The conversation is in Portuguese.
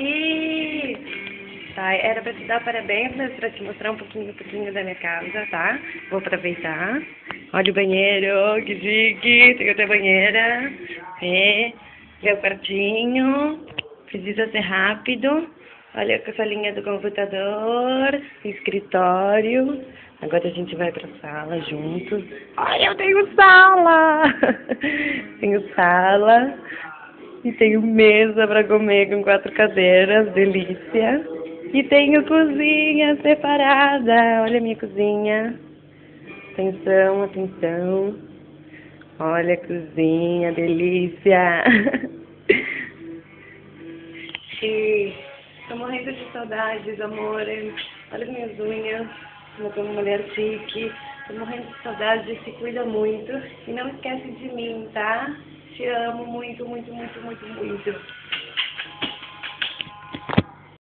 E tá, era pra te dar parabéns, mas pra te mostrar um pouquinho da minha casa, tá? Vou aproveitar. Olha o banheiro, que chique, tem até banheira. Meu quartinho, precisa ser rápido. Olha a salinha do computador, escritório. Agora a gente vai pra sala juntos. Olha, eu tenho sala! Tenho sala. E tenho mesa para comer com 4 cadeiras, delícia. E tenho cozinha separada. Olha a minha cozinha. Atenção, atenção. Olha a cozinha, delícia. E tô morrendo de saudades, amor. Olha as minhas unhas. Eu sou uma mulher chique. Tô morrendo de saudades, se cuida muito. E não esquece de mim, tá? Te amo muito, muito, muito, muito, muito.